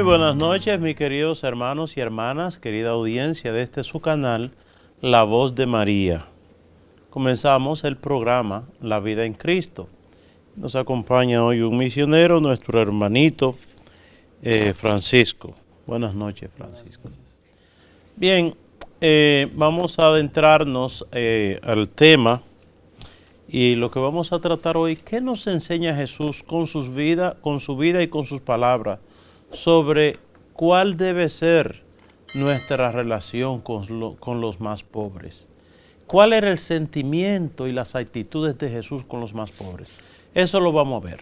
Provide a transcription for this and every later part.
buenas noches, mis queridos hermanos y hermanas, querida audiencia de este su canal, La Voz de María. Comenzamos el programa La Vida en Cristo. Nos acompaña hoy un misionero, nuestro hermanito Francisco. Buenas noches, Francisco. Bien, vamos a adentrarnos al tema y lo que vamos a tratar hoy, ¿qué nos enseña Jesús con su vida y con sus palabras sobre cuál debe ser nuestra relación con los más pobres? ¿Cuál era el sentimiento y las actitudes de Jesús con los más pobres? Eso lo vamos a ver.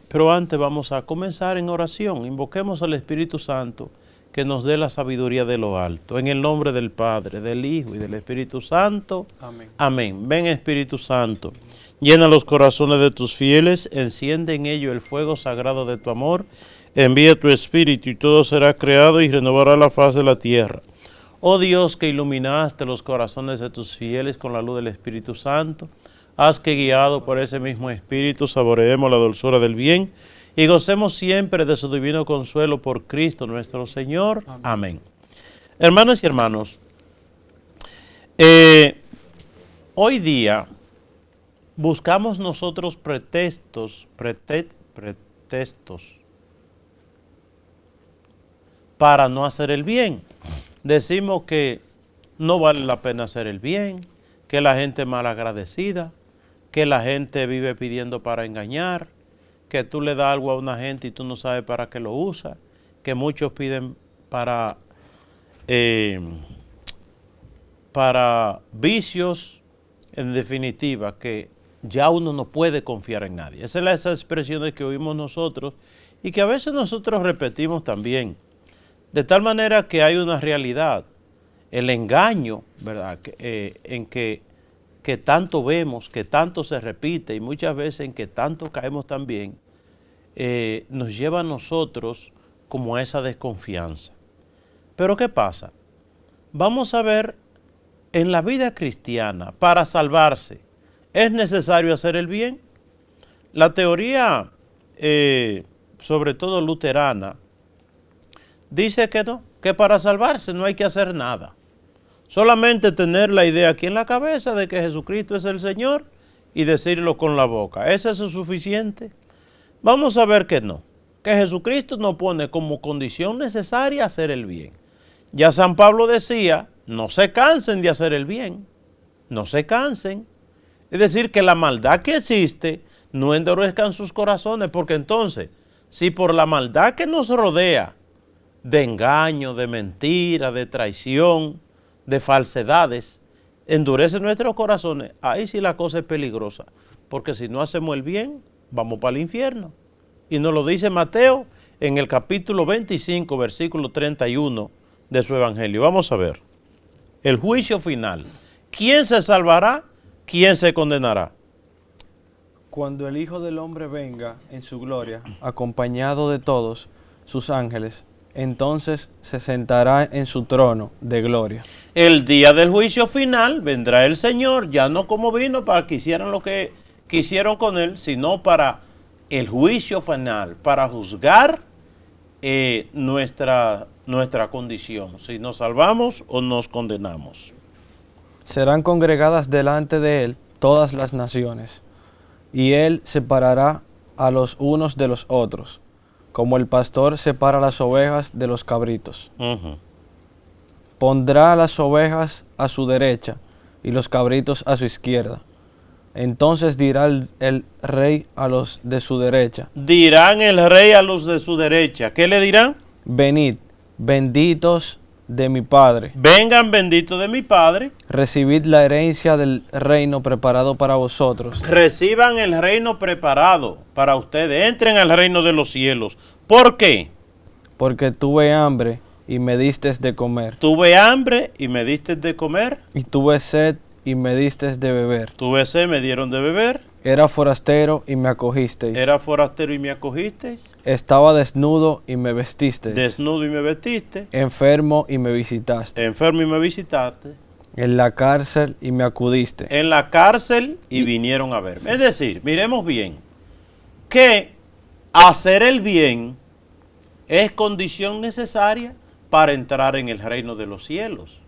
Pero antes vamos a comenzar en oración. Invoquemos al Espíritu Santo que nos dé la sabiduría de lo alto. En el nombre del Padre, del Hijo y del Espíritu Santo. Amén. Amén. Ven, Espíritu Santo, llena los corazones de tus fieles, enciende en ellos el fuego sagrado de tu amor, envía tu Espíritu y todo será creado y renovará la faz de la tierra. Oh Dios, que iluminaste los corazones de tus fieles con la luz del Espíritu Santo, haz que guiado por ese mismo Espíritu saboreemos la dulzura del bien y gocemos siempre de su divino consuelo por Cristo nuestro Señor. Amén. Amén. Hermanos y hermanos, hoy día buscamos nosotros pretextos para no hacer el bien. Decimos que no vale la pena hacer el bien, que la gente es malagradecida, que la gente vive pidiendo para engañar, que tú le das algo a una gente y tú no sabes para qué lo usa, que muchos piden para vicios, en definitiva, que ya uno no puede confiar en nadie. Esas son esas expresiones que oímos nosotros y que a veces nosotros repetimos también. De tal manera que hay una realidad, el engaño, ¿verdad? En que tanto vemos, que tanto se repite y muchas veces en que tanto caemos también, nos lleva a nosotros como a esa desconfianza. Pero ¿qué pasa? Vamos a ver, en la vida cristiana, para salvarse, ¿es necesario hacer el bien? La teoría, sobre todo luterana, dice que no, que para salvarse no hay que hacer nada. Solamente tener la idea aquí en la cabeza de que Jesucristo es el Señor y decirlo con la boca. ¿Eso es suficiente? Vamos a ver que no, que Jesucristo nos pone como condición necesaria hacer el bien. Ya San Pablo decía, no se cansen de hacer el bien, no se cansen. Es decir, que la maldad que existe no endurezcan sus corazones, porque entonces, si por la maldad que nos rodea, de engaño, de mentira, de traición, de falsedades, endurece nuestros corazones, ahí sí la cosa es peligrosa, porque si no hacemos el bien, vamos para el infierno. Y nos lo dice Mateo en el capítulo 25, versículo 31 de su evangelio. Vamos a ver, el juicio final. ¿Quién se salvará? ¿Quién se condenará? Cuando el Hijo del Hombre venga en su gloria, acompañado de todos sus ángeles, entonces se sentará en su trono de gloria. El día del juicio final vendrá el Señor, ya no como vino para que hicieran lo que quisieron con él, sino para el juicio final, para juzgar nuestra condición, si nos salvamos o nos condenamos. Serán congregadas delante de él todas las naciones, y él separará a los unos de los otros, como el pastor separa las ovejas de los cabritos. Pondrá las ovejas a su derecha y los cabritos a su izquierda. Entonces dirá el rey a los de su derecha. Dirán el rey a los de su derecha. ¿Qué le dirán? Venid, benditos de mi Padre. Vengan, benditos de mi Padre. Recibid la herencia del reino preparado para vosotros. Reciban el reino preparado para ustedes. Entren al reino de los cielos. ¿Por qué? Porque tuve hambre y me distes de comer. Tuve hambre y me diste de comer. Y tuve sed y me distes de beber. Tuve sed, me dieron de beber. Era forastero y me acogisteis. Era forastero y me acogisteis. Estaba desnudo y me vestisteis. Desnudo y me vestiste. Enfermo y me visitaste. Enfermo y me visitaste. En la cárcel y me acudiste. En la cárcel y vinieron a verme. Es decir, miremos bien, que hacer el bien es condición necesaria para entrar en el reino de los cielos.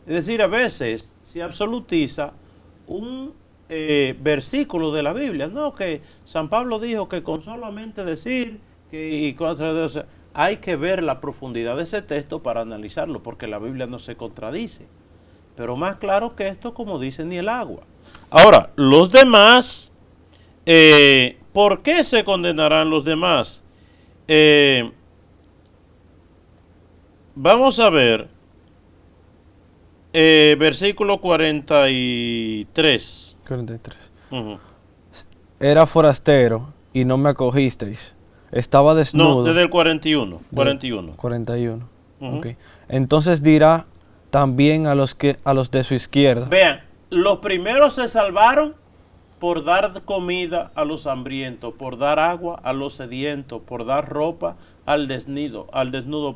Es decir, a veces se absolutiza un versículo de la Biblia, no, que San Pablo dijo que con solamente decir que hay que ver la profundidad de ese texto para analizarlo, porque la Biblia no se contradice. Pero más claro que esto, como dice, ni el agua. Ahora, los demás, ¿por qué se condenarán los demás? Vamos a ver, versículo 43. 43. Uh-huh. Era forastero y no me acogisteis. Estaba desnudo. No, desde el 41. 41. 41. Uh-huh. Okay. Entonces dirá también a los de su izquierda. Vean, los primeros se salvaron por dar comida a los hambrientos, por dar agua a los sedientos, por dar ropa al desnudo,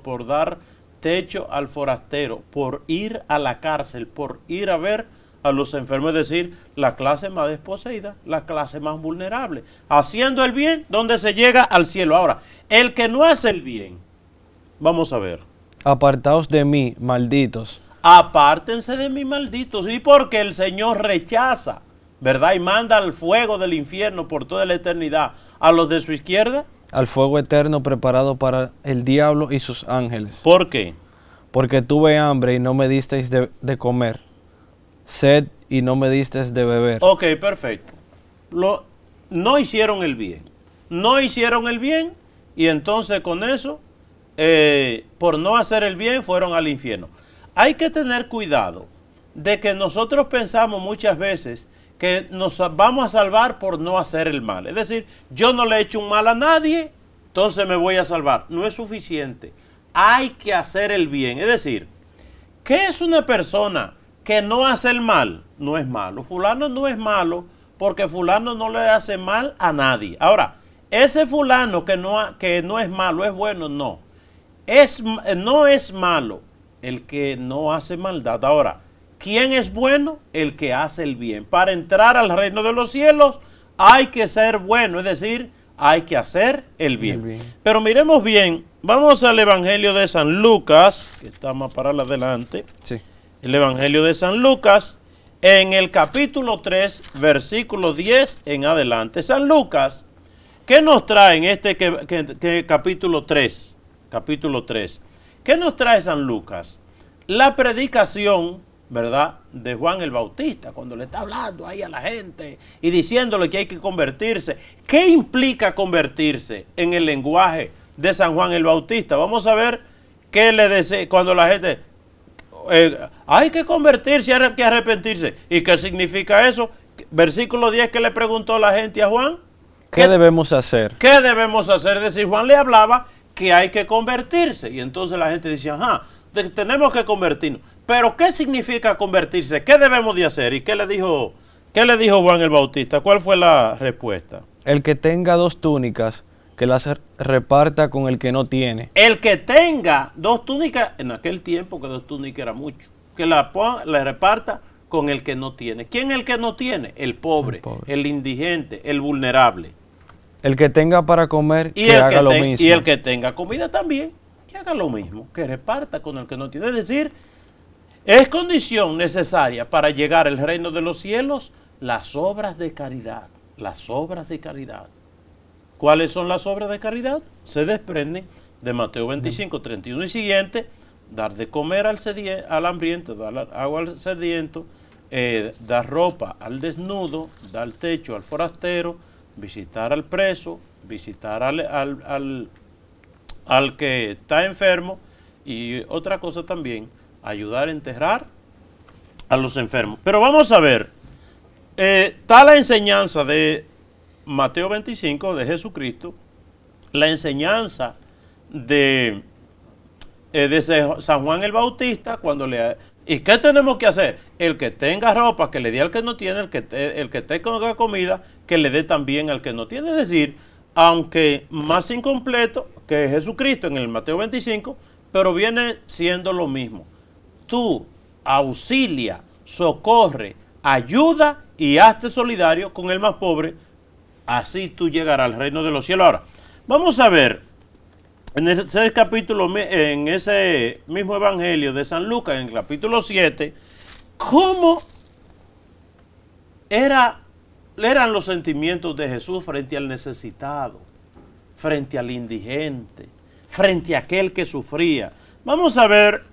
por dar techo al forastero, por ir a la cárcel, por ir a ver a los enfermos, es decir, la clase más desposeída, la clase más vulnerable, haciendo el bien donde se llega al cielo. Ahora, el que no hace el bien, vamos a ver. Apartaos de mí, malditos. Apártense de mí, malditos. Y porque el Señor rechaza, ¿verdad? Y manda al fuego del infierno por toda la eternidad a los de su izquierda. Al fuego eterno preparado para el diablo y sus ángeles. ¿Por qué? Porque tuve hambre y no me disteis de comer, sed y no me disteis de beber. Ok, perfecto. No hicieron el bien. No hicieron el bien y entonces con eso, por no hacer el bien, fueron al infierno. Hay que tener cuidado de que nosotros pensamos muchas veces que nos vamos a salvar por no hacer el mal. Es decir, yo no le he hecho un mal a nadie, entonces me voy a salvar. No es suficiente. Hay que hacer el bien. Es decir, ¿qué es una persona que no hace el mal? No es malo. Fulano no es malo porque fulano no le hace mal a nadie. Ahora, ese fulano que no es malo, es bueno, no. No es malo el que no hace maldad. Ahora, ¿quién es bueno? El que hace el bien. Para entrar al reino de los cielos hay que ser bueno, es decir, hay que hacer el bien. Pero miremos bien, vamos al Evangelio de San Lucas, que está más para adelante. Sí. El Evangelio de San Lucas, en el capítulo 3, versículo 10 en adelante. San Lucas, ¿qué nos trae en este capítulo 3? Capítulo 3. ¿Qué nos trae San Lucas? La predicación, ¿verdad?, de Juan el Bautista, cuando le está hablando ahí a la gente y diciéndole que hay que convertirse. ¿Qué implica convertirse en el lenguaje de San Juan el Bautista? Vamos a ver qué le dice cuando la gente... hay que convertirse, hay que arrepentirse. ¿Y qué significa eso? Versículo 10, ¿qué le preguntó la gente a Juan? ¿Qué debemos hacer? ¿Qué debemos hacer? Es decir, Juan le hablaba que hay que convertirse. Y entonces la gente decía, ajá, tenemos que convertirnos. Pero ¿qué significa convertirse? ¿Qué debemos de hacer? ¿Y qué le dijo Juan el Bautista? ¿Cuál fue la respuesta? El que tenga 2 túnicas, que las reparta con el que no tiene. El que tenga 2 túnicas, en aquel tiempo que 2 túnicas era mucho, que la reparta con el que no tiene. ¿Quién es el que no tiene? El pobre, el indigente, el vulnerable. El que tenga para comer, que haga lo mismo. Y el que tenga comida también, que haga lo mismo, que reparta con el que no tiene. Es decir, es condición necesaria para llegar al reino de los cielos las obras de caridad. Las obras de caridad. ¿Cuáles son las obras de caridad? Se desprenden de Mateo 25, 31 y siguiente: dar de comer al hambriento, dar agua al sediento, dar ropa al desnudo, dar techo al forastero, visitar al preso, visitar al que está enfermo, y otra cosa también, ayudar a enterrar a los enfermos. Pero vamos a ver, está la enseñanza de Mateo 25 de Jesucristo, la enseñanza de San Juan el Bautista, ¿y qué tenemos que hacer? El que tenga ropa, que le dé al que no tiene, el que tenga comida, que le dé también al que no tiene. Es decir, aunque más incompleto que Jesucristo en el Mateo 25, pero viene siendo lo mismo. Tú auxilia, socorre, ayuda y hazte solidario con el más pobre. Así tú llegarás al reino de los cielos. Ahora, vamos a ver en ese capítulo, en ese mismo evangelio de San Lucas, en el capítulo 7, cómo eran los sentimientos de Jesús frente al necesitado, frente al indigente, frente a aquel que sufría. Vamos a ver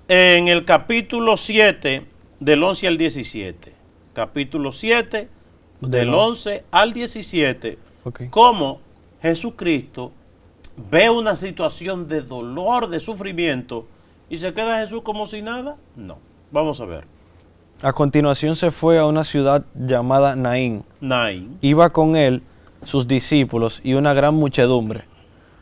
en el capítulo 7, del 11 al 17. Capítulo 7, del 11 al 17, cómo Jesucristo ve una situación de dolor, de sufrimiento, y se queda Jesús como si nada. No, vamos a ver. A continuación se fue a una ciudad llamada Naín. Iba con él sus discípulos y una gran muchedumbre.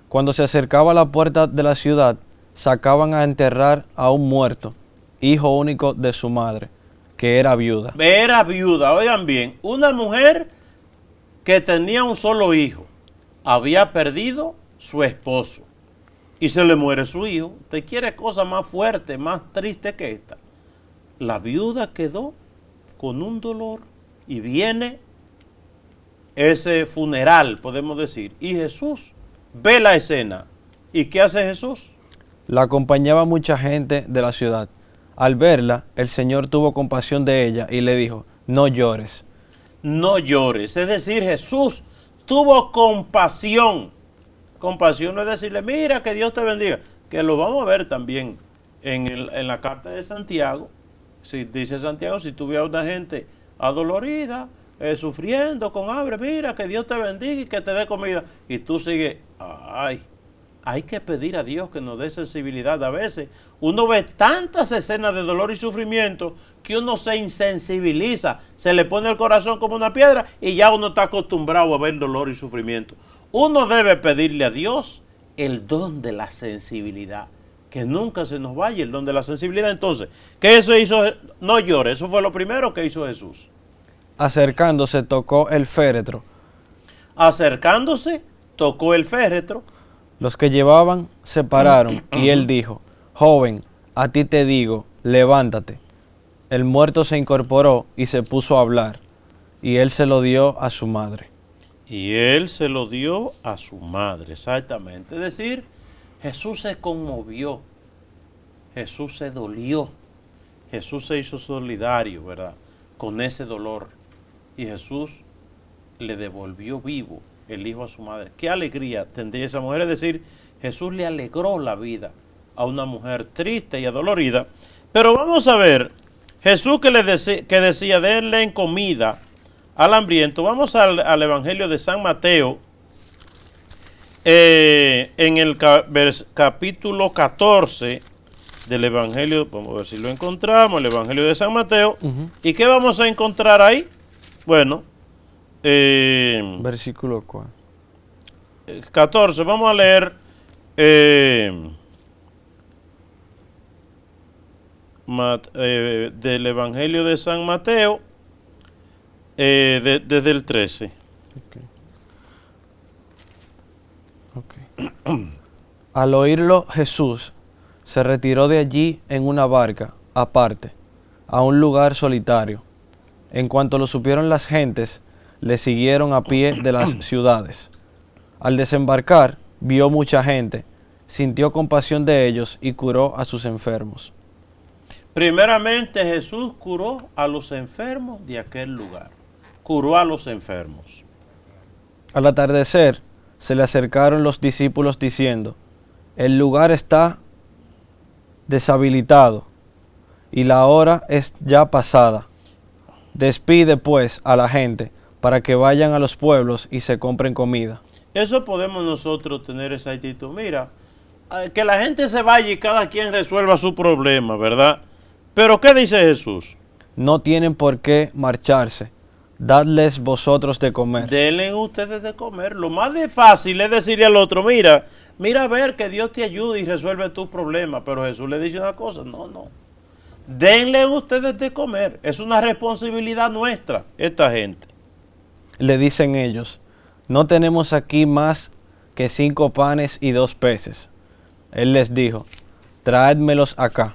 Cuando se acercaba a la puerta de la ciudad, sacaban a enterrar a un muerto, hijo único de su madre, que era viuda. Era viuda, oigan bien, una mujer que tenía un solo hijo, había perdido su esposo y se le muere su hijo. ¿Te quiere cosa más fuerte, más triste que esta? La viuda quedó con un dolor y viene ese funeral, podemos decir, y Jesús ve la escena. ¿Y qué hace Jesús? La acompañaba mucha gente de la ciudad. Al verla, el Señor tuvo compasión de ella y le dijo, no llores. No llores, es decir, Jesús tuvo compasión. Compasión no es decirle, mira, que Dios te bendiga, que lo vamos a ver también en la carta de Santiago. Si dice Santiago, si tuviera una gente adolorida, sufriendo con hambre, mira, que Dios te bendiga y que te dé comida. Y tú sigues, ay, hay que pedir a Dios que nos dé sensibilidad. A veces uno ve tantas escenas de dolor y sufrimiento que uno se insensibiliza, se le pone el corazón como una piedra y ya uno está acostumbrado a ver dolor y sufrimiento. Uno debe pedirle a Dios el don de la sensibilidad, que nunca se nos vaya el don de la sensibilidad. Entonces, ¿qué eso hizo? No llore, eso fue lo primero que hizo Jesús. Acercándose, tocó el féretro. Acercándose, tocó el féretro. Los que llevaban se pararon y él dijo, joven, a ti te digo, levántate. El muerto se incorporó y se puso a hablar, y él se lo dio a su madre. Y él se lo dio a su madre, exactamente. Es decir, Jesús se conmovió, Jesús se dolió, Jesús se hizo solidario, ¿verdad?, con ese dolor. Y Jesús le devolvió vivo el hijo a su madre. Qué alegría tendría esa mujer. Es decir, Jesús le alegró la vida a una mujer triste y adolorida. Pero vamos a ver, Jesús que decía, denle en comida al hambriento. Vamos al Evangelio de San Mateo, en el capítulo 14 del Evangelio. Vamos a ver si lo encontramos, el Evangelio de San Mateo. ¿Y qué vamos a encontrar ahí? Bueno, versículo 14, vamos a leer del Evangelio de San Mateo, desde el 13. Al oírlo, Jesús se retiró de allí en una barca, aparte, a un lugar solitario. En cuanto lo supieron las gentes, le siguieron a pie de las ciudades. Al desembarcar, vio mucha gente, sintió compasión de ellos y curó a sus enfermos. Primeramente Jesús curó a los enfermos de aquel lugar. Curó a los enfermos. Al atardecer, se le acercaron los discípulos diciendo, el lugar está deshabilitado y la hora es ya pasada. Despide pues a la gente para que vayan a los pueblos y se compren comida. Eso podemos nosotros tener esa actitud. Mira, que la gente se vaya y cada quien resuelva su problema, ¿verdad? Pero ¿qué dice Jesús? No tienen por qué marcharse. Dadles vosotros de comer. Denle ustedes de comer. Lo más fácil es decirle al otro, mira a ver que Dios te ayude y resuelve tus problemas. Pero Jesús le dice una cosa, no. Denle ustedes de comer. Es una responsabilidad nuestra, esta gente. Le dicen ellos, no tenemos aquí más que 5 panes y 2 peces. Él les dijo, traédmelos acá.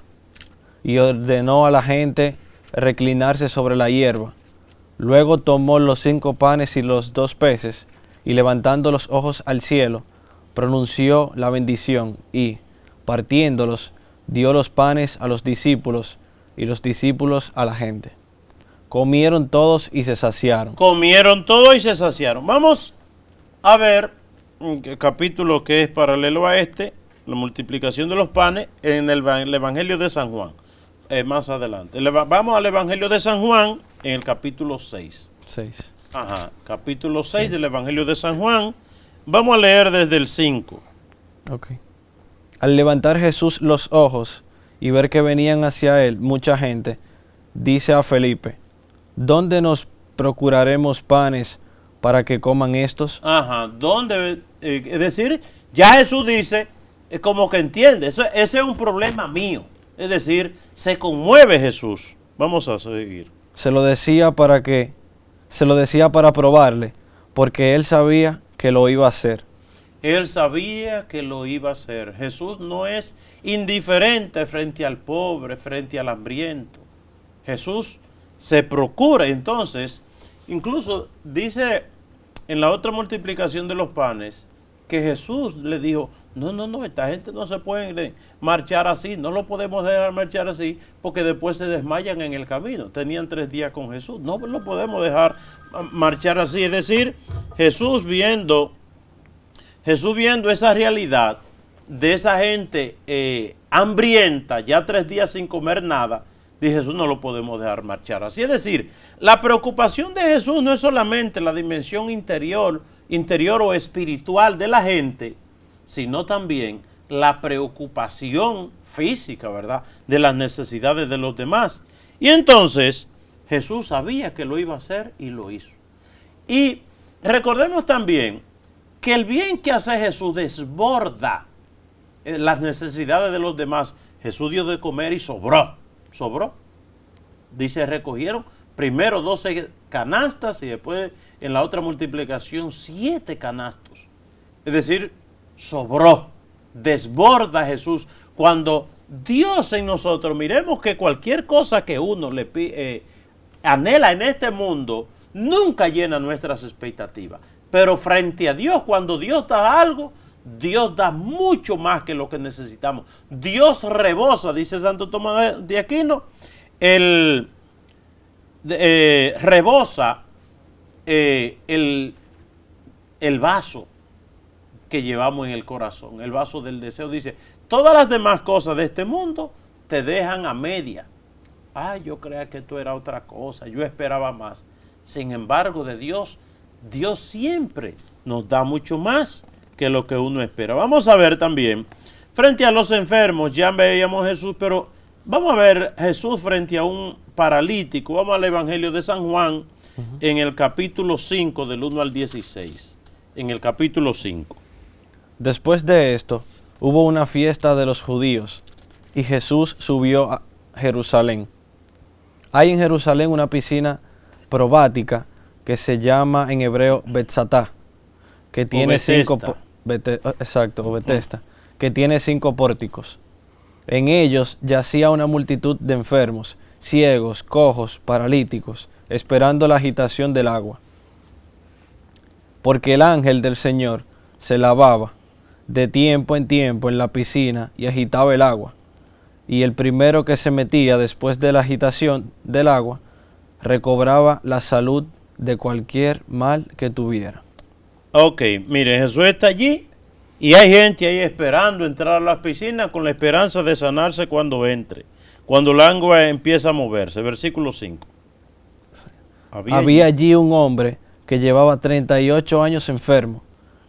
Y ordenó a la gente reclinarse sobre la hierba. Luego tomó los 5 panes y los 2 peces, y levantando los ojos al cielo, pronunció la bendición y, partiéndolos, dio los panes a los discípulos y los discípulos a la gente. Comieron todos y se saciaron. Comieron todo y se saciaron. Vamos a ver el capítulo que es paralelo a este, la multiplicación de los panes, en el Evangelio de San Juan, más adelante. Vamos al Evangelio de San Juan en el capítulo 6. 6. Ajá, capítulo 6 del Evangelio de San Juan. Vamos a leer desde el 5. Ok. Al levantar Jesús los ojos y ver que venían hacia él mucha gente, dice a Felipe: ¿dónde nos procuraremos panes para que coman estos? Ajá, ¿dónde? Es decir, ya Jesús dice, como que entiende, ese es un problema mío. Es decir, se conmueve Jesús. Vamos a seguir. Se lo decía para probarle, porque él sabía que lo iba a hacer. Él sabía que lo iba a hacer. Jesús no es indiferente frente al pobre, frente al hambriento. Jesús se procura. Entonces, incluso dice en la otra multiplicación de los panes, que Jesús le dijo, no, esta gente no se puede marchar así, no lo podemos dejar marchar así, porque después se desmayan en el camino. Tenían 3 días con Jesús, no lo podemos dejar marchar así. Es decir, Jesús viendo esa realidad de esa gente hambrienta, ya 3 días sin comer nada, dice Jesús, no lo podemos dejar marchar así. Es decir, la preocupación de Jesús no es solamente la dimensión interior o espiritual de la gente, sino también la preocupación física, ¿verdad?, de las necesidades de los demás. Y entonces Jesús sabía que lo iba a hacer y lo hizo. Y recordemos también que el bien que hace Jesús desborda las necesidades de los demás. Jesús dio de comer y sobró. Dice, recogieron primero 12 canastas y después en la otra multiplicación 7 canastos. Es decir, sobró, desborda Jesús. Cuando Dios en nosotros, miremos que cualquier cosa que uno le anhela en este mundo, nunca llena nuestras expectativas. Pero frente a Dios, cuando Dios da algo, Dios da mucho más que lo que necesitamos. Dios rebosa, dice Santo Tomás de Aquino, rebosa el vaso que llevamos en el corazón, el vaso del deseo. Dice, todas las demás cosas de este mundo te dejan a media. Yo creía que esto era otra cosa, yo esperaba más. Sin embargo, de Dios siempre nos da mucho más que lo que uno espera. Vamos a ver también, frente a los enfermos, ya veíamos Jesús, pero vamos a ver Jesús frente a un paralítico. Vamos al Evangelio de San Juan, en el capítulo 5, del 1 al 16. En el capítulo 5. Después de esto, hubo una fiesta de los judíos, y Jesús subió a Jerusalén. Hay en Jerusalén una piscina probática que se llama en hebreo Betzatá, que tiene que tiene 5 pórticos. En ellos yacía una multitud de enfermos, ciegos, cojos, paralíticos, esperando la agitación del agua. Porque el ángel del Señor se lavaba de tiempo en tiempo en la piscina y agitaba el agua. Y el primero que se metía después de la agitación del agua recobraba la salud de cualquier mal que tuviera. Ok, mire, Jesús está allí y hay gente ahí esperando entrar a la piscina con la esperanza de sanarse cuando entre, cuando el agua empieza a moverse. Versículo 5. Había allí un hombre que llevaba 38 años enfermo.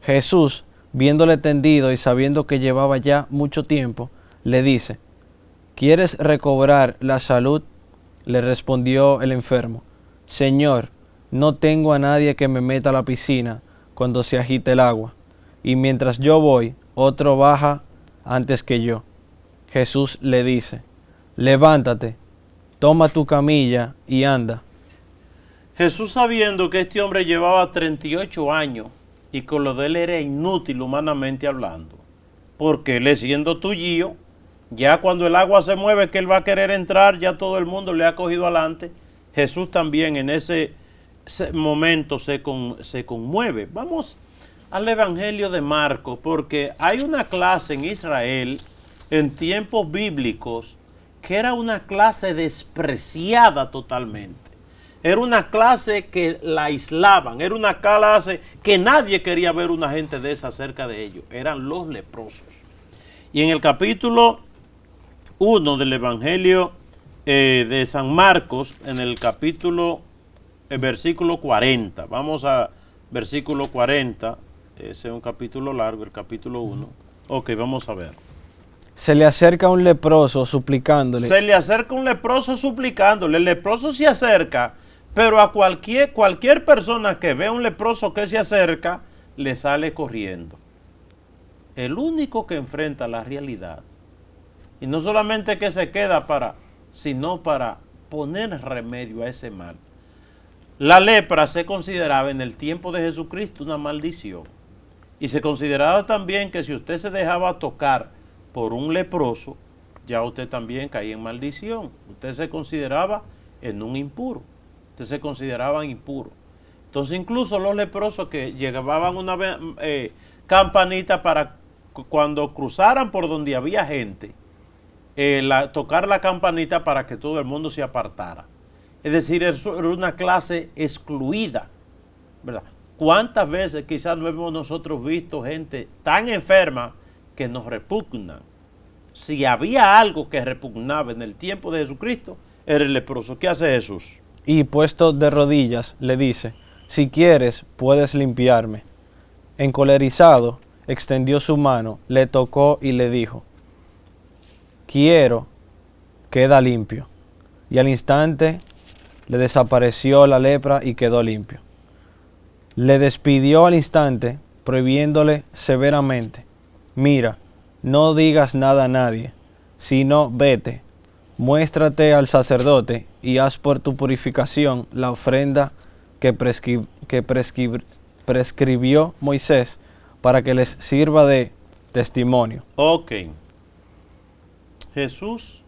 Jesús, viéndole tendido y sabiendo que llevaba ya mucho tiempo, le dice: ¿quieres recobrar la salud? Le respondió el enfermo: Señor, no tengo a nadie que me meta a la piscina cuando se agite el agua, y mientras yo voy, otro baja antes que yo. Jesús le dice: levántate, toma tu camilla y anda. Jesús, sabiendo que este hombre llevaba 38 años y que lo de él era inútil humanamente hablando, porque él siendo tullío, ya cuando el agua se mueve que él va a querer entrar, ya todo el mundo le ha cogido adelante. Jesús también en ese momento se conmueve. Vamos al Evangelio de Marcos, porque hay una clase en Israel en tiempos bíblicos que era una clase despreciada totalmente. Era una clase que la aislaban, era una clase que nadie quería ver una gente de esa cerca de ellos. Eran los leprosos. Y en el capítulo 1 del Evangelio de San Marcos, en el capítulo, versículo 40, vamos a versículo 40, ese es un capítulo largo, el capítulo 1. Ok, vamos a ver. Se le acerca un leproso suplicándole. Se le acerca un leproso suplicándole. El leproso se acerca, pero a cualquier persona que vea un leproso que se acerca, le sale corriendo. El único que enfrenta la realidad, y no solamente que se queda sino para poner remedio a ese mal. La lepra se consideraba en el tiempo de Jesucristo una maldición. Y se consideraba también que si usted se dejaba tocar por un leproso, ya usted también caía en maldición. Usted se consideraba en un impuro. Usted se consideraba impuro. Entonces incluso los leprosos que llevaban una campanita para cuando cruzaran por donde había gente, tocar la campanita para que todo el mundo se apartara. Es decir, eso era una clase excluida, ¿verdad? ¿Cuántas veces quizás no hemos nosotros visto gente tan enferma que nos repugnan? Si había algo que repugnaba en el tiempo de Jesucristo, era el leproso. ¿Qué hace Jesús? Y puesto de rodillas, le dice, si quieres, puedes limpiarme. Encolerizado, extendió su mano, le tocó y le dijo, quiero, queda limpio. Y al instante le desapareció la lepra y quedó limpio. Le despidió al instante, prohibiéndole severamente, mira, no digas nada a nadie, sino vete, muéstrate al sacerdote y haz por tu purificación la ofrenda que prescribió Moisés para que les sirva de testimonio. Ok. Jesús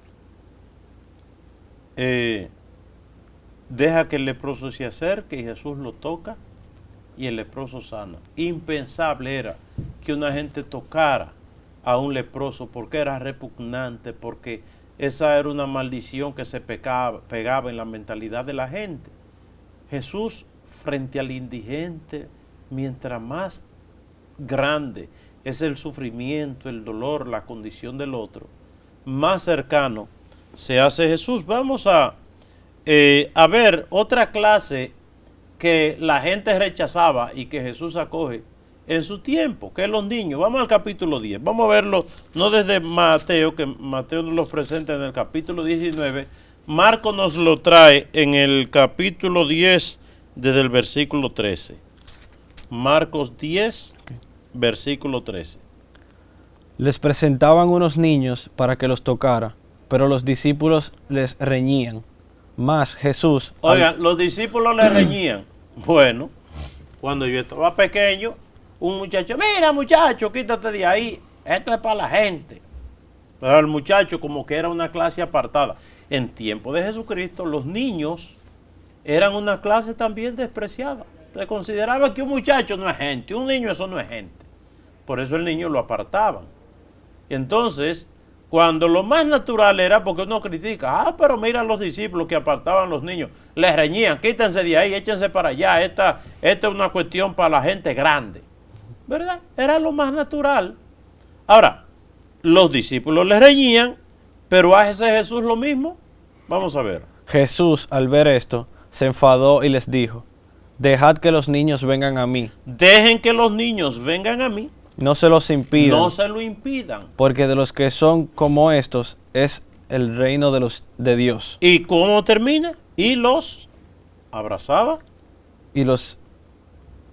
deja que el leproso se acerque y Jesús lo toca y el leproso sana. Impensable era que una gente tocara a un leproso porque era repugnante, porque esa era una maldición que se pegaba en la mentalidad de la gente. Jesús, frente al indigente, mientras más grande es el sufrimiento, el dolor, la condición del otro, más cercano se hace Jesús. Vamos a ver otra clase que la gente rechazaba y que Jesús acoge en su tiempo, que es los niños. Vamos al capítulo 10, vamos a verlo, no desde Mateo, que Mateo nos lo presenta en el capítulo 19, Marcos nos lo trae en el capítulo 10, desde el versículo 13. Marcos 10, versículo 13. Les presentaban unos niños para que los tocara, pero los discípulos les reñían. Mas Jesús... Oigan, los discípulos le reñían. Bueno, cuando yo estaba pequeño, un muchacho, mira muchacho, quítate de ahí, esto es para la gente. Pero el muchacho como que era una clase apartada. En tiempo de Jesucristo, los niños eran una clase también despreciada. Se consideraba que un muchacho no es gente, un niño eso no es gente. Por eso el niño lo apartaban. Entonces, cuando lo más natural era, porque uno critica, pero mira a los discípulos que apartaban a los niños, les reñían, quítense de ahí, échense para allá, esta es una cuestión para la gente grande, ¿verdad? Era lo más natural. Ahora, los discípulos les reñían, pero ¿hace Jesús lo mismo? Vamos a ver. Jesús, al ver esto, se enfadó y les dijo, dejad que los niños vengan a mí. Dejen que los niños vengan a mí. No se los impidan. No se lo impidan. Porque de los que son como estos es el reino de Dios. ¿Y cómo termina? Y los abrazaba.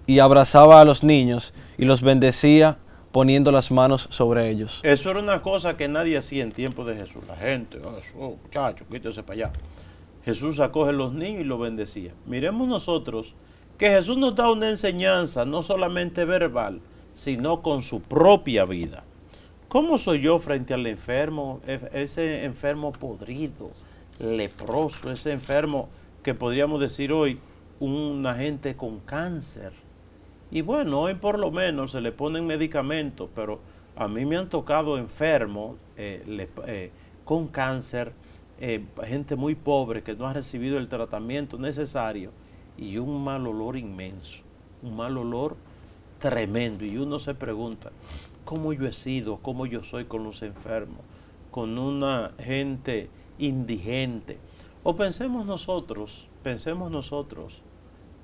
Y abrazaba a los niños y los bendecía poniendo las manos sobre ellos. Eso era una cosa que nadie hacía en tiempo de Jesús. La gente, muchachos, quítese para allá. Jesús acoge a los niños y los bendecía. Miremos nosotros que Jesús nos da una enseñanza, no solamente verbal, sino con su propia vida. ¿Cómo soy yo frente al enfermo? Ese enfermo podrido, leproso, ese enfermo que podríamos decir hoy, una gente con cáncer. Y bueno, hoy por lo menos se le ponen medicamentos, pero a mí me han tocado enfermos con cáncer, gente muy pobre que no ha recibido el tratamiento necesario y un mal olor inmenso, un mal olor tremendo. Y uno se pregunta, ¿cómo yo he sido, cómo yo soy con los enfermos, con una gente indigente? O pensemos nosotros,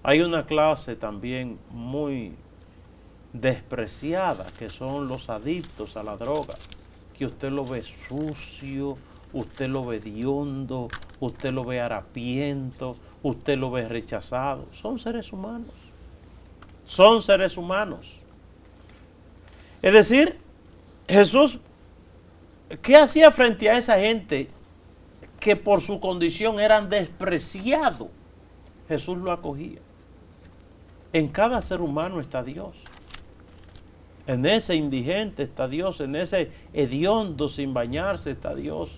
hay una clase también muy despreciada, que son los adictos a la droga, que usted lo ve sucio, usted lo ve hediondo, usted lo ve harapiento, usted lo ve rechazado. Son seres humanos. Son seres humanos. Es decir, Jesús, ¿qué hacía frente a esa gente que por su condición eran despreciados? Jesús lo acogía. En cada ser humano está Dios. En ese indigente está Dios, en ese hediondo sin bañarse está Dios,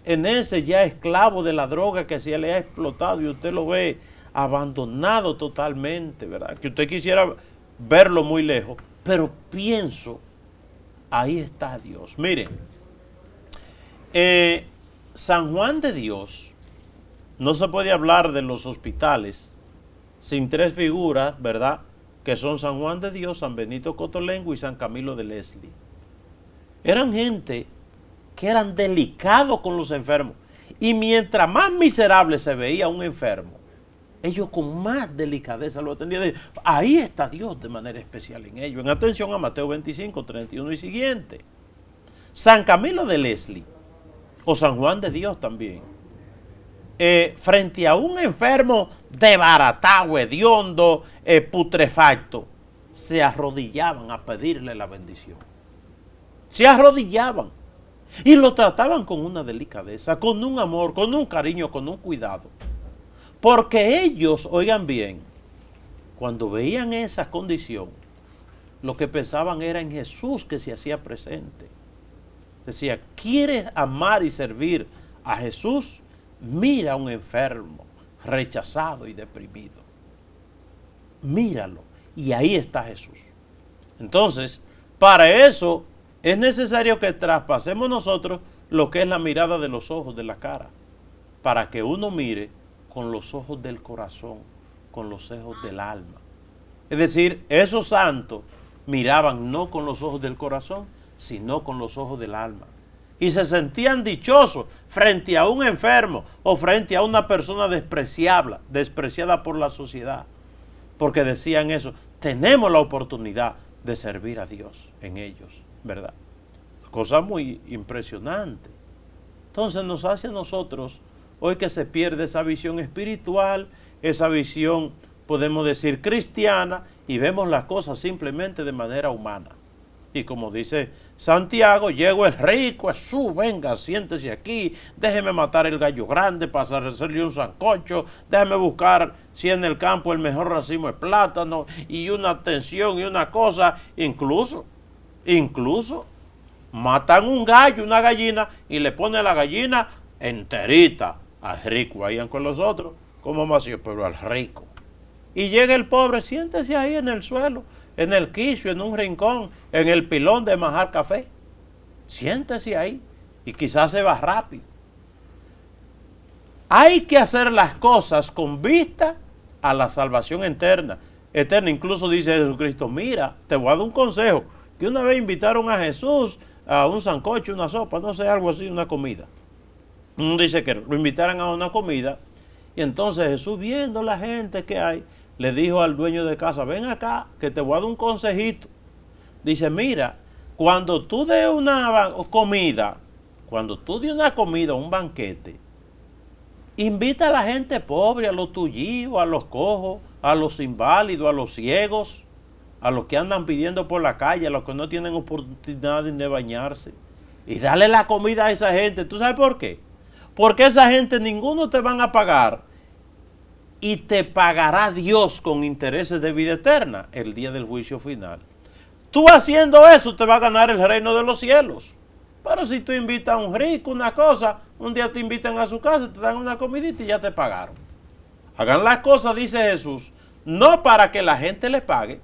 en ese ya esclavo de la droga que se le ha explotado y usted lo ve abandonado totalmente, ¿verdad? Que usted quisiera verlo muy lejos, pero pienso, ahí está Dios. Miren, San Juan de Dios, no se puede hablar de los hospitales sin tres figuras, ¿verdad?, que son San Juan de Dios, San Benito Cotolengo y San Camilo de Leslie. Eran gente que eran delicados con los enfermos. Y mientras más miserable se veía un enfermo, ellos con más delicadeza lo atendían. Ahí está Dios de manera especial en ellos. En atención a Mateo 25, 31 y siguiente. San Camilo de Leslie, o San Juan de Dios también, frente a un enfermo desbaratado, hediondo, putrefacto, se arrodillaban a pedirle la bendición. Se arrodillaban y lo trataban con una delicadeza, con un amor, con un cariño, con un cuidado. Porque ellos, oigan bien, cuando veían esa condición, lo que pensaban era en Jesús que se hacía presente. Decía, ¿quieres amar y servir a Jesús? Mira a un enfermo, rechazado y deprimido. Míralo. Y ahí está Jesús. Entonces, para eso es necesario que traspasemos nosotros lo que es la mirada de los ojos de la cara, para que uno mire con los ojos del corazón, con los ojos del alma. Es decir, esos santos miraban no con los ojos del corazón, sino con los ojos del alma. Y se sentían dichosos frente a un enfermo o frente a una persona despreciada por la sociedad. Porque decían eso, tenemos la oportunidad de servir a Dios en ellos, ¿verdad? Cosa muy impresionante. Entonces nos hace a nosotros, hoy que se pierde esa visión espiritual, esa visión, podemos decir, cristiana, y vemos las cosas simplemente de manera humana. Y como dice Santiago, llegó el rico, Jesús, venga, siéntese aquí, déjeme matar el gallo grande para hacerle un sancocho, déjeme buscar si en el campo el mejor racimo de plátano, y una atención y una cosa, incluso, matan un gallo, una gallina, y le ponen la gallina enterita al rico, vayan con los otros, como más yo, pero al rico. Y llega el pobre, siéntese ahí en el suelo, en el quicio, en un rincón, en el pilón de majar café. Siéntese ahí y quizás se va rápido. Hay que hacer las cosas con vista a la salvación eterna. Incluso dice Jesucristo, mira, te voy a dar un consejo, que una vez invitaron a Jesús a un sancocho, una sopa, no sé, algo así, una comida. Uno dice que lo invitaran a una comida y entonces Jesús, viendo la gente que hay, le dijo al dueño de casa, ven acá, que te voy a dar un consejito. Dice, mira, cuando tú des una comida, un banquete, invita a la gente pobre, a los tullíos, a los cojos, a los inválidos, a los ciegos, a los que andan pidiendo por la calle, a los que no tienen oportunidad de bañarse. Y dale la comida a esa gente. ¿Tú sabes por qué? Porque esa gente ninguno te van a pagar. Y te pagará Dios con intereses de vida eterna el día del juicio final. Tú haciendo eso te va a ganar el reino de los cielos. Pero si tú invitas a un rico, una cosa, un día te invitan a su casa, te dan una comidita y ya te pagaron. Hagan las cosas, dice Jesús, no para que la gente le pague,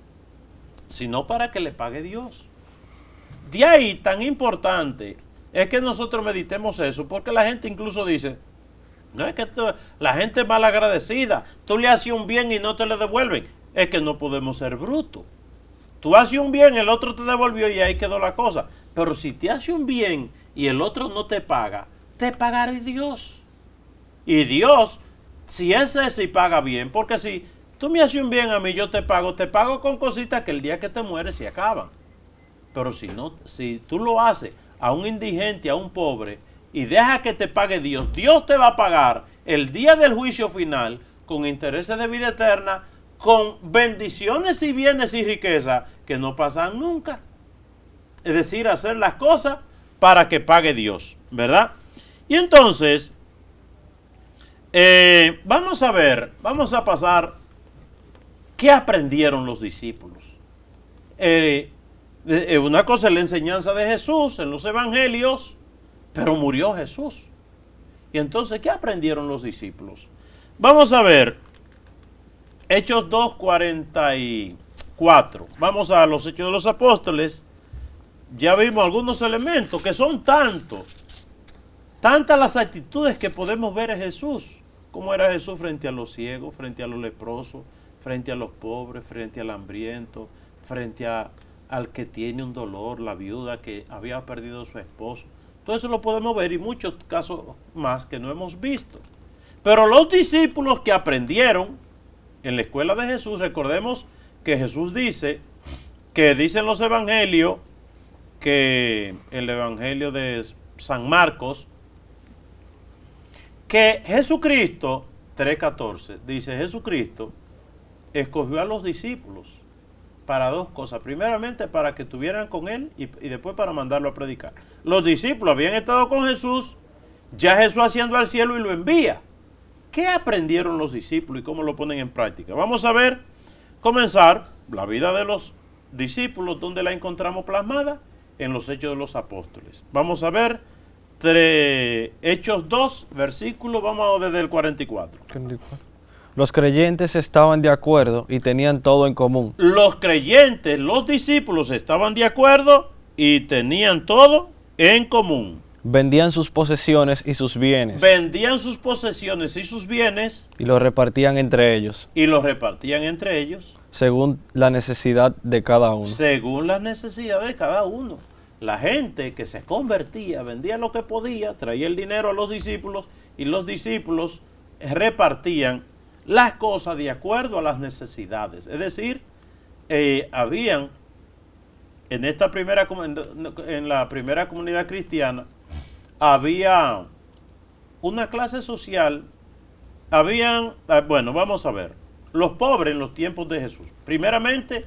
sino para que le pague Dios. De ahí tan importante es que nosotros meditemos eso, porque la gente incluso dice, no es que la gente es malagradecida, tú le haces un bien y no te lo devuelven, es que no podemos ser brutos. Tú haces un bien, el otro te devolvió y ahí quedó la cosa. Pero si te hace un bien y el otro no te paga, te pagará Dios. Y Dios, si es ese y paga bien, porque si tú me haces un bien a mí, yo te pago con cositas que el día que te mueres se acaban. Pero si tú lo haces a un indigente, a un pobre, y deja que te pague Dios, Dios te va a pagar el día del juicio final con intereses de vida eterna, con bendiciones y bienes y riqueza que no pasan nunca. Es decir, hacer las cosas para que pague Dios, ¿verdad? Y entonces, vamos a pasar, ¿qué aprendieron los discípulos? Una cosa es la enseñanza de Jesús en los evangelios, pero murió Jesús. Y entonces, ¿qué aprendieron los discípulos? Vamos a ver, Hechos 2:44. Vamos a los Hechos de los Apóstoles. Ya vimos algunos elementos que son tantas las actitudes que podemos ver en Jesús. Cómo era Jesús frente a los ciegos, frente a los leprosos, frente a los pobres, frente al hambriento, frente al que tiene un dolor, la viuda que había perdido a su esposo. Todo eso lo podemos ver y muchos casos más que no hemos visto. Pero los discípulos que aprendieron en la escuela de Jesús, recordemos que Jesús dice, que dicen los evangelios, que el evangelio de San Marcos, que Jesucristo, 3:14, dice Jesucristo escogió a los discípulos para dos cosas. Primeramente para que estuvieran con él y después para mandarlo a predicar. Los discípulos habían estado con Jesús, ya Jesús asciende al cielo y lo envía. ¿Qué aprendieron los discípulos y cómo lo ponen en práctica? Vamos a ver, comenzar la vida de los discípulos, donde la encontramos plasmada en los Hechos de los Apóstoles. Vamos a ver Hechos 2, versículo, vamos desde el 44. Los creyentes estaban de acuerdo y tenían todo en común. Los creyentes, los discípulos estaban de acuerdo y tenían todo en común. Vendían sus posesiones y sus bienes. Vendían sus posesiones y sus bienes. Y los repartían entre ellos. Y los repartían entre ellos. Según la necesidad de cada uno. Según la necesidad de cada uno. La gente que se convertía, vendía lo que podía, traía el dinero a los discípulos y los discípulos repartían las cosas de acuerdo a las necesidades. Es decir, habían en la primera comunidad cristiana, había una clase social, bueno, vamos a ver, los pobres en los tiempos de Jesús. Primeramente,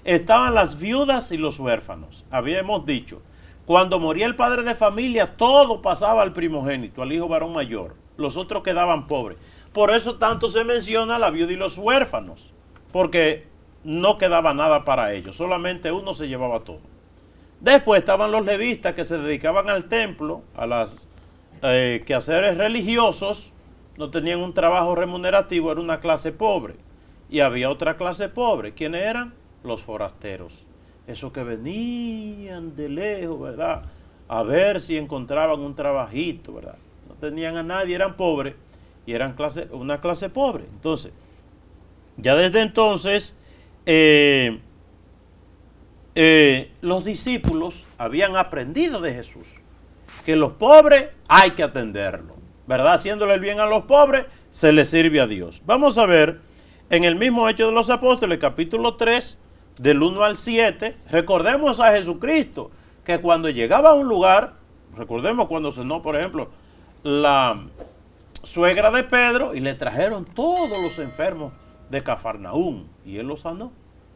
estaban las viudas y los huérfanos. Habíamos dicho, cuando moría el padre de familia, todo pasaba al primogénito, al hijo varón mayor. Los otros quedaban pobres. Por eso tanto se menciona la viuda y los huérfanos, porque no quedaba nada para ellos, solamente uno se llevaba todo. Después estaban los levitas que se dedicaban al templo, a las quehaceres religiosos, no tenían un trabajo remunerativo, era una clase pobre. Y había otra clase pobre. ¿Quiénes eran? Los forasteros. Esos que venían de lejos, ¿verdad? A ver si encontraban un trabajito, ¿verdad? No tenían a nadie, eran pobres y eran una clase pobre. Entonces, ya desde entonces, los discípulos habían aprendido de Jesús que los pobres hay que atenderlos, ¿verdad? Haciéndole el bien a los pobres, se les sirve a Dios. Vamos a ver en el mismo Hecho de los Apóstoles, capítulo 3, del 1 al 7, recordemos a Jesucristo, que cuando llegaba a un lugar, recordemos cuando cenó, por ejemplo, la suegra de Pedro, y le trajeron todos los enfermos de Cafarnaúm, y él los sanó.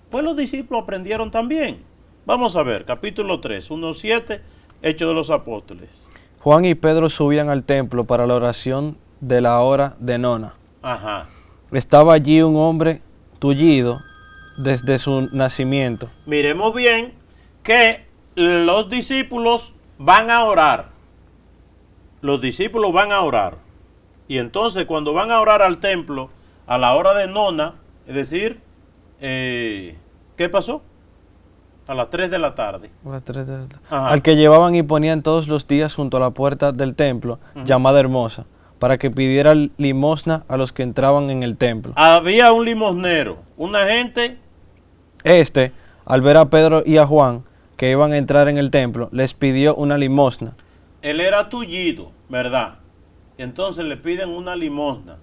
Pues los discípulos aprendieron también. Vamos a ver, capítulo 3, 1 al 7, Hechos de los Apóstoles. Juan y Pedro subían al templo para la oración de la hora de nona. Ajá. Estaba allí un hombre tullido desde su nacimiento. Miremos bien que los discípulos van a orar. Los discípulos van a orar. Y entonces cuando van a orar al templo a la hora de nona, es decir, ¿qué ¿Qué pasó? A las 3 de la tarde. A las 3 de la tarde. Ajá. Al que llevaban y ponían todos los días junto a la puerta del templo, llamada Hermosa, para que pidiera limosna a los que entraban en el templo. Había un limosnero, una gente. Este, al ver a Pedro y a Juan, que iban a entrar en el templo, les pidió una limosna. Él era tullido, ¿verdad? Entonces le piden una limosna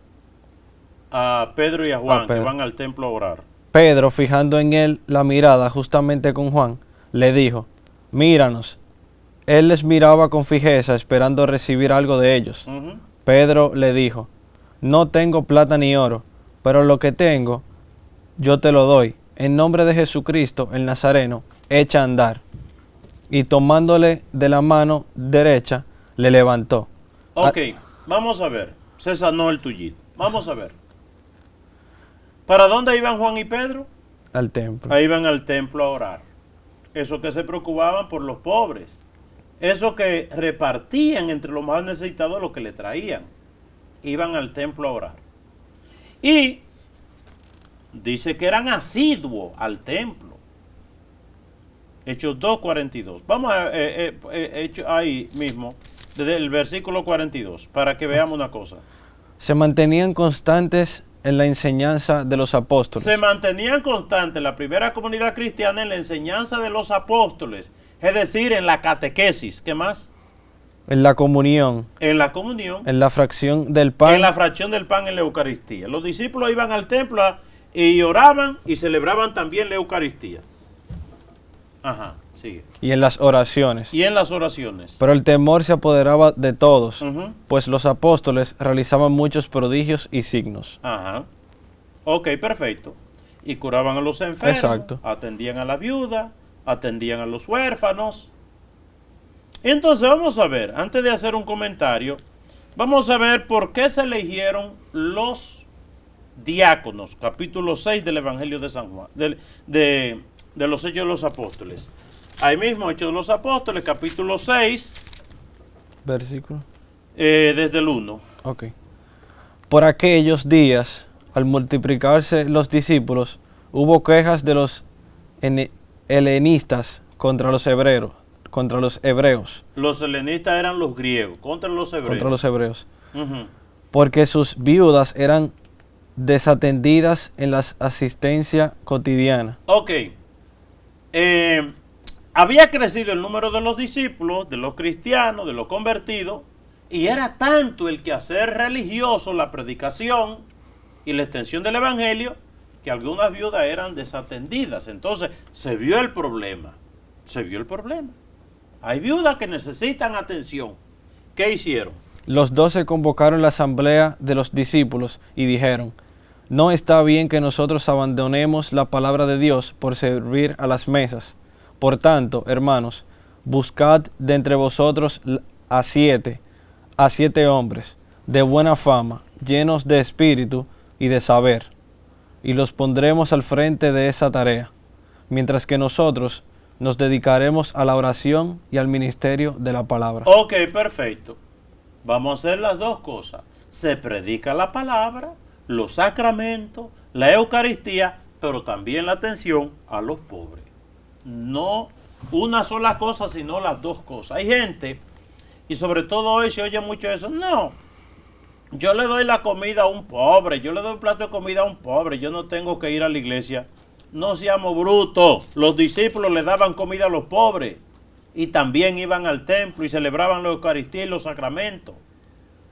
a Pedro y a Juan, que van al templo a orar. Pedro, fijando en él la mirada justamente con Juan, le dijo, míranos. Él les miraba con fijeza, esperando recibir algo de ellos. Pedro le dijo, no tengo plata ni oro, pero lo que tengo, yo te lo doy. En nombre de Jesucristo, el Nazareno, echa a andar. Y tomándole de la mano derecha, le levantó. Ok, vamos a ver. Se sanó el tullido. Vamos a ver. ¿Para dónde iban Juan y Pedro? Al templo. Ahí iban al templo a orar. Eso que se preocupaban por los pobres. Eso que repartían entre los más necesitados lo que le traían. Iban al templo a orar. Y dice que eran asiduos al templo. Hechos 2:42. Vamos a ahí mismo, desde el versículo 42, para que veamos una cosa. Se mantenían constantes en la enseñanza de los apóstoles. Se mantenían constantes la primera comunidad cristiana en la enseñanza de los apóstoles, es decir, en la catequesis. ¿Qué más? En la comunión. En la comunión. En la fracción del pan. En la fracción del pan en la Eucaristía. Los discípulos iban al templo y oraban y celebraban también la Eucaristía. Ajá, sigue. Y en las oraciones. Y en las oraciones. Pero el temor se apoderaba de todos, pues los apóstoles realizaban muchos prodigios y signos. Ajá. Ok, perfecto. Y curaban a los enfermos. Exacto. Atendían a la viuda, atendían a los huérfanos. Entonces vamos a ver, antes de hacer un comentario, vamos a ver por qué se eligieron los diáconos, capítulo 6 del Evangelio de San Juan, de los Hechos de los Apóstoles. Ahí mismo, Hechos de los Apóstoles, capítulo 6. Versículo. Desde el 1. Ok. Por aquellos días, al multiplicarse los discípulos, hubo quejas de los helenistas contra los hebreos. Los helenistas eran los griegos, contra los hebreos. Porque sus viudas eran desatendidas en la asistencia cotidiana. Ok. Había crecido el número de los discípulos, de los cristianos, de los convertidos, y era tanto el quehacer religioso, la predicación y la extensión del evangelio, que algunas viudas eran desatendidas. Entonces se vio el problema. Hay viudas que necesitan atención. ¿Qué hicieron? Los 12 convocaron la asamblea de los discípulos y dijeron, no está bien que nosotros abandonemos la palabra de Dios por servir a las mesas. Por tanto, hermanos, buscad de entre vosotros a siete hombres de buena fama, llenos de espíritu y de saber, y los pondremos al frente de esa tarea, mientras que nosotros nos dedicaremos a la oración y al ministerio de la palabra. Ok, perfecto. Vamos a hacer las dos cosas. Se predica la palabra, los sacramentos, la Eucaristía, pero también la atención a los pobres. No una sola cosa, sino las dos cosas. Hay gente, y sobre todo hoy se oye mucho eso, no, yo le doy la comida a un pobre, yo le doy un plato de comida a un pobre, yo no tengo que ir a la iglesia. No seamos brutos. Los discípulos le daban comida a los pobres y también iban al templo y celebraban la Eucaristía y los sacramentos.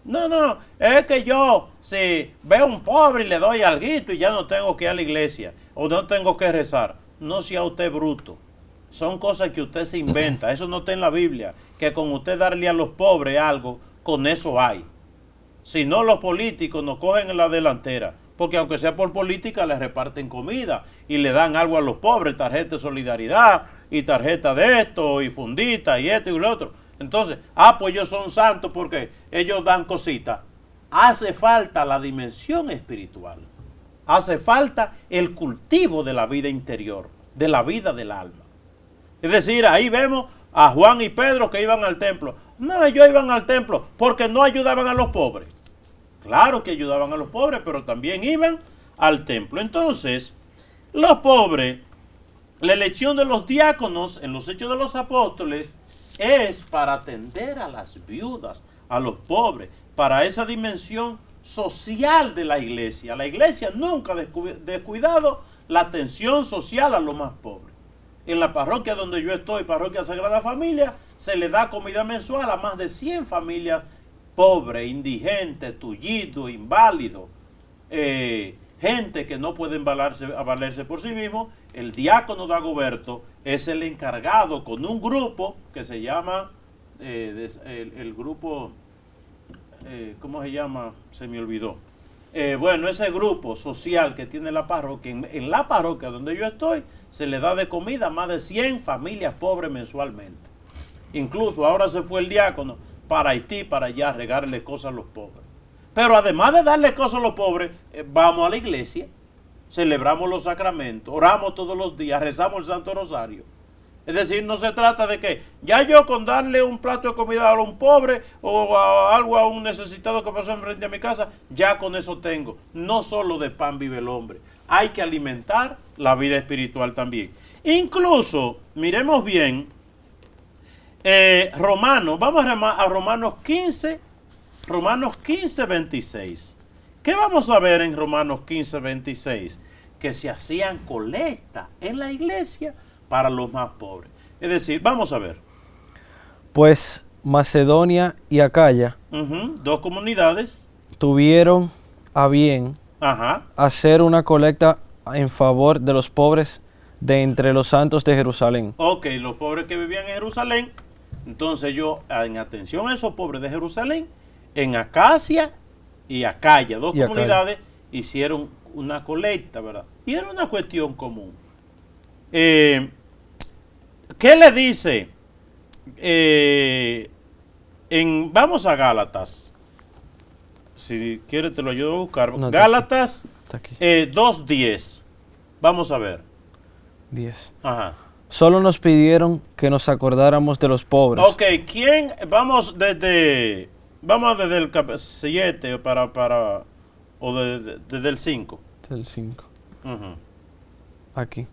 No, es que yo, si veo un pobre y le doy alguito y ya no tengo que ir a la iglesia o no tengo que rezar. No sea usted bruto. Son cosas que usted se inventa. Eso no está en la Biblia. Que con usted darle a los pobres algo, con eso hay. Si no, los políticos nos cogen en la delantera. Porque aunque sea por política, les reparten comida y le dan algo a los pobres, tarjeta de solidaridad y tarjeta de esto y fundita y esto y lo otro. Entonces, pues ellos son santos porque ellos dan cositas. Hace falta la dimensión espiritual. Hace falta el cultivo de la vida interior, de la vida del alma. Es decir, ahí vemos a Juan y Pedro que iban al templo. No, ellos iban al templo porque no ayudaban a los pobres. Claro que ayudaban a los pobres, pero también iban al templo. Entonces, los pobres La elección de los diáconos en los Hechos de los Apóstoles es para atender a las viudas, a los pobres, para esa dimensión social de la iglesia. La iglesia nunca ha descuidado la atención social a los más pobres. En la parroquia donde yo estoy, Parroquia Sagrada Familia, se le da comida mensual a más de 100 familias pobres, indigentes, tullidos, inválidos, gente que no pueden valerse por sí mismo. El diácono Dagoberto es el encargado con un grupo que se llama, el grupo, ¿cómo se llama? Se me olvidó. Bueno, ese grupo social que tiene la parroquia, en la parroquia donde yo estoy, se le da de comida a más de 100 familias pobres mensualmente. Incluso ahora se fue el diácono para Haití, para allá, regalarle cosas a los pobres. Pero además de darle cosas a los pobres, vamos a la iglesia, celebramos los sacramentos, oramos todos los días, rezamos el Santo Rosario. Es decir, no se trata de que ya yo con darle un plato de comida a un pobre o algo a un necesitado que pasó enfrente a mi casa, ya con eso tengo. No solo de pan vive el hombre, hay que alimentar la vida espiritual también. Incluso, miremos bien, vamos a Romanos 15, 26. ¿Qué vamos a ver en Romanos 15, 26? Que se hacían colectas en la iglesia para los más pobres. Es decir, vamos a ver. Pues Macedonia y Acaya, dos comunidades, tuvieron a bien hacer una colecta en favor de los pobres de entre los santos de Jerusalén. Ok, los pobres que vivían en Jerusalén. Entonces yo, en atención a esos pobres de Jerusalén, en Acacia y Acaya, dos comunidades, hicieron una colecta, ¿verdad? Y era una cuestión común. ¿Qué le dice? Vamos a Gálatas. Si quieres te lo ayudo a buscar. No, Gálatas 2:10. Vamos a ver. 10. Solo nos pidieron que nos acordáramos de los pobres. Ok, ¿quién? Vamos desde el 7 desde el 5. Del 5. Aquí.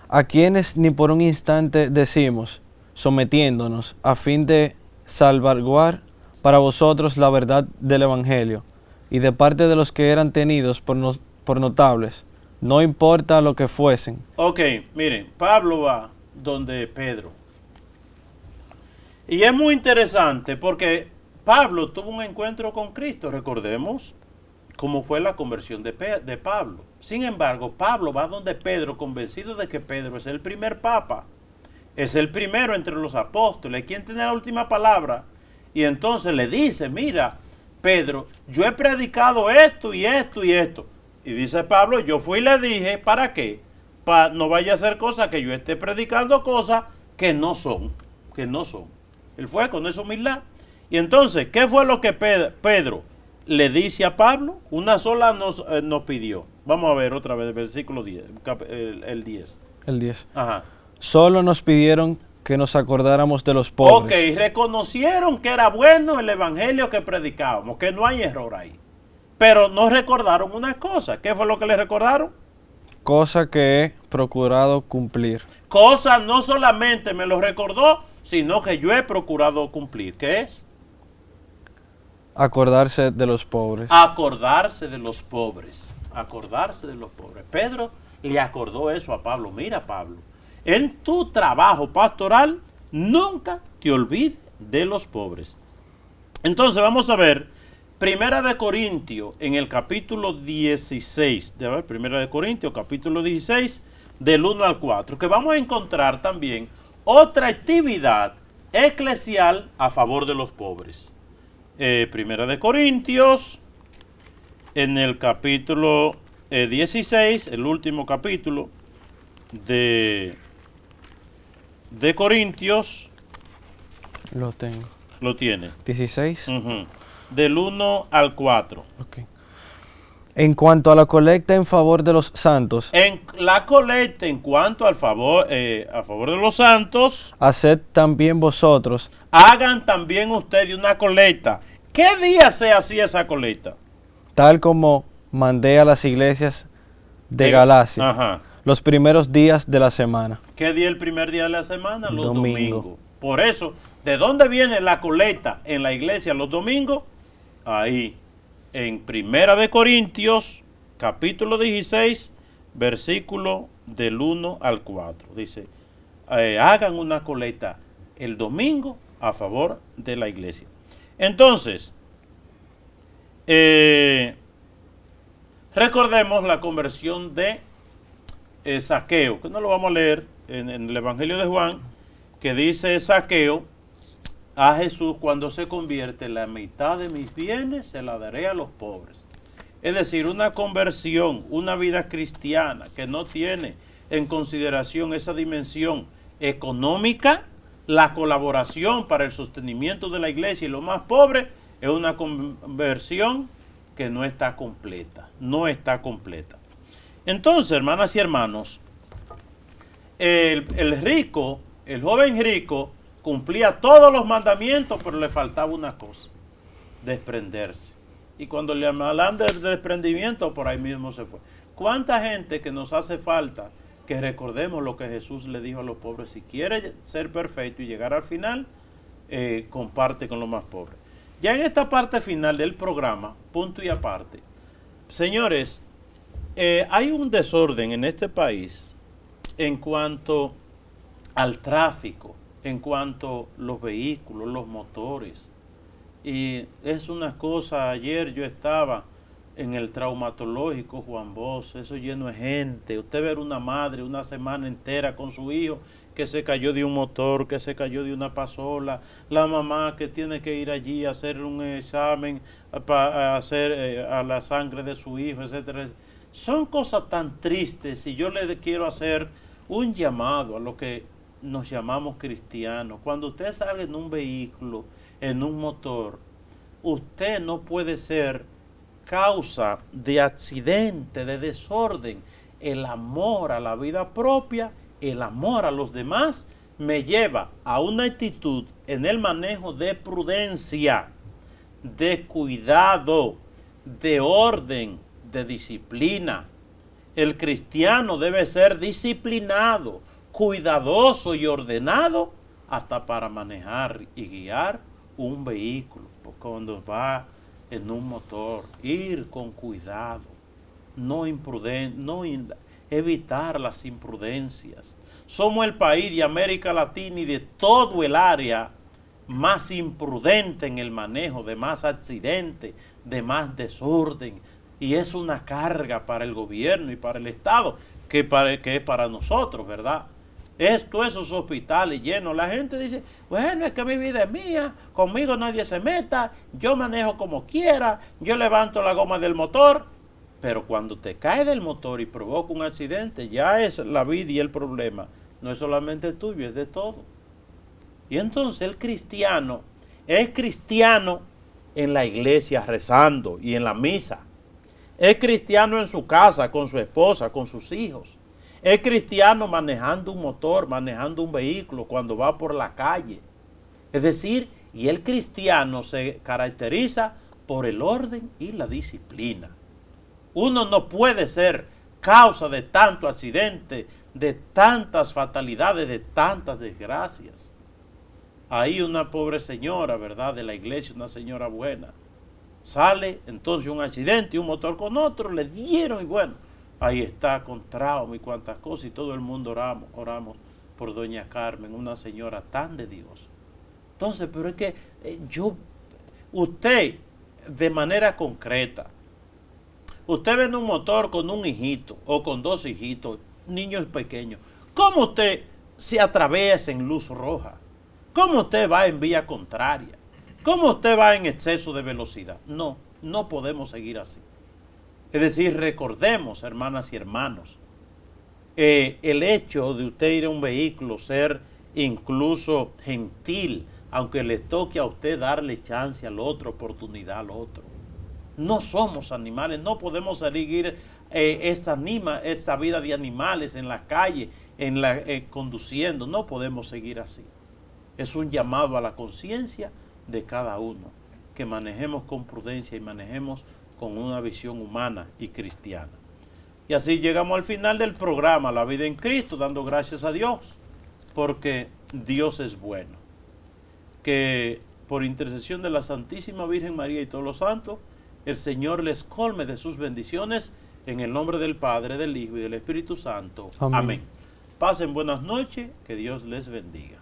A quienes ni por un instante decimos, sometiéndonos a fin de salvaguardar para vosotros la verdad del Evangelio, y de parte de los que eran tenidos por notables, no importa lo que fuesen. Ok, miren, Pablo va donde Pedro. Y es muy interesante porque Pablo tuvo un encuentro con Cristo, recordemos cómo fue la conversión de Pablo. Sin embargo, Pablo va donde Pedro, convencido de que Pedro es el primer papa, es el primero entre los apóstoles, quien tiene la última palabra. Y entonces le dice, mira, Pedro, yo he predicado esto y esto y esto. Y dice Pablo, yo fui y le dije, ¿para qué? No vaya a ser cosa que yo esté predicando cosas que no son. Él fue con esa humildad. Y entonces, ¿qué fue lo que Pedro le dice a Pablo? Una sola nos pidió. Vamos a ver otra vez el versículo 10, el 10. El 10. Solo nos pidieron que nos acordáramos de los pobres. Ok, reconocieron que era bueno el evangelio que predicábamos, que no hay error ahí. Pero nos recordaron una cosa. ¿Qué fue lo que le recordaron? Cosa que he procurado cumplir. Cosa no solamente me lo recordó, sino que yo he procurado cumplir. ¿Qué es? Acordarse de los pobres. Acordarse de los pobres. Acordarse de los pobres. Pedro le acordó eso a Pablo. Mira, Pablo, en tu trabajo pastoral nunca te olvides de los pobres. Entonces vamos a ver Primera de Corintios en el capítulo 16. Primera de Corintios capítulo 16 del 1 al 4, que vamos a encontrar también otra actividad eclesial a favor de los pobres. Primera de Corintios en el capítulo 16, el último capítulo de Corintios. Lo tengo. Lo tiene. 16. Del 1 al 4. Okay. En cuanto a la colecta en favor de los santos. En la colecta en cuanto a favor de los santos. Haced también vosotros. Hagan también ustedes una colecta. ¿Qué día se hacía esa colecta? Tal como mandé a las iglesias de Galacia. los primeros días de la semana. ¿Qué día es el primer día de la semana? Los Domingo. domingos. Por eso, ¿de dónde viene la colecta en la iglesia los domingos? Ahí, en Primera de Corintios, capítulo 16, versículo del 1 al 4. Dice, hagan una colecta el domingo a favor de la iglesia. Entonces, recordemos la conversión de Zaqueo, que no lo vamos a leer en el Evangelio de Juan, que dice Zaqueo a Jesús: cuando se convierte, la mitad de mis bienes se la daré a los pobres. Es decir, una conversión, una vida cristiana que no tiene en consideración esa dimensión económica, la colaboración para el sostenimiento de la iglesia y los más pobres, es una conversión que no está completa, no está completa. Entonces, hermanas y hermanos, el rico, el joven rico, cumplía todos los mandamientos, pero le faltaba una cosa: desprenderse. Y cuando le hablan de desprendimiento, por ahí mismo se fue. ¿Cuánta gente que nos hace falta que recordemos lo que Jesús le dijo a los pobres? Si quiere ser perfecto y llegar al final, comparte con los más pobres. Ya en esta parte final del programa, punto y aparte, señores, hay un desorden en este país en cuanto al tráfico, en cuanto a los vehículos, los motores. Y es una cosa, ayer yo estaba en el traumatológico Juan Bosch, eso lleno de gente. Usted ver una madre una semana entera con su hijo que se cayó de un motor, que se cayó de una pasola, la mamá que tiene que ir allí a hacer un examen para hacer a la sangre de su hijo, etcétera. Son cosas tan tristes, y yo le quiero hacer un llamado a lo que nos llamamos cristianos. Cuando usted salga en un vehículo, en un motor, usted no puede ser causa de accidente, de desorden. El amor a la vida propia, el amor a los demás, me lleva a una actitud en el manejo de prudencia, de cuidado, de orden, de disciplina. El cristiano debe ser disciplinado, cuidadoso y ordenado hasta para manejar y guiar un vehículo. Porque cuando va en un motor, ir con cuidado, no evitar las imprudencias. Somos el país de América Latina y de todo el área más imprudente en el manejo, de más accidentes, de más desorden. Y es una carga para el gobierno y para el Estado, que es para nosotros, ¿verdad? Esos hospitales llenos, la gente dice, bueno, es que mi vida es mía, conmigo nadie se meta, yo manejo como quiera, yo levanto la goma del motor. Pero cuando te cae del motor y provoca un accidente, ya es la vida y el problema. No es solamente tuyo, es de todo. Y entonces el cristiano es cristiano en la iglesia rezando y en la misa. Es cristiano en su casa, con su esposa, con sus hijos. Es cristiano manejando un motor, manejando un vehículo, cuando va por la calle. Es decir, y el cristiano se caracteriza por el orden y la disciplina. Uno no puede ser causa de tanto accidente, de tantas fatalidades, de tantas desgracias. Ahí una pobre señora, ¿verdad?, de la iglesia, una señora buena, sale entonces un accidente y un motor con otro, le dieron y bueno, ahí está con trauma y cuantas cosas, y todo el mundo oramos por doña Carmen, una señora tan de Dios. Entonces, pero es que usted de manera concreta, usted ve en un motor con un hijito o con dos hijitos, niños pequeños, ¿cómo usted se atraviesa en luz roja? ¿Cómo usted va en vía contraria? ¿Cómo usted va en exceso de velocidad? No podemos seguir así. Es decir, recordemos, hermanas y hermanos, el hecho de usted ir a un vehículo, ser incluso gentil, aunque les toque a usted darle chance al otro, oportunidad al otro. No somos animales, no podemos seguir esta vida de animales en la calle, conduciendo. No podemos seguir así. Es un llamado a la conciencia de cada uno, que manejemos con prudencia y manejemos con una visión humana y cristiana. Y así llegamos al final del programa La Vida en Cristo, dando gracias a Dios, porque Dios es bueno. Que por intercesión de la Santísima Virgen María y todos los santos, el Señor les colme de sus bendiciones, en el nombre del Padre, del Hijo y del Espíritu Santo. Amén. Amén. Pasen buenas noches, que Dios les bendiga.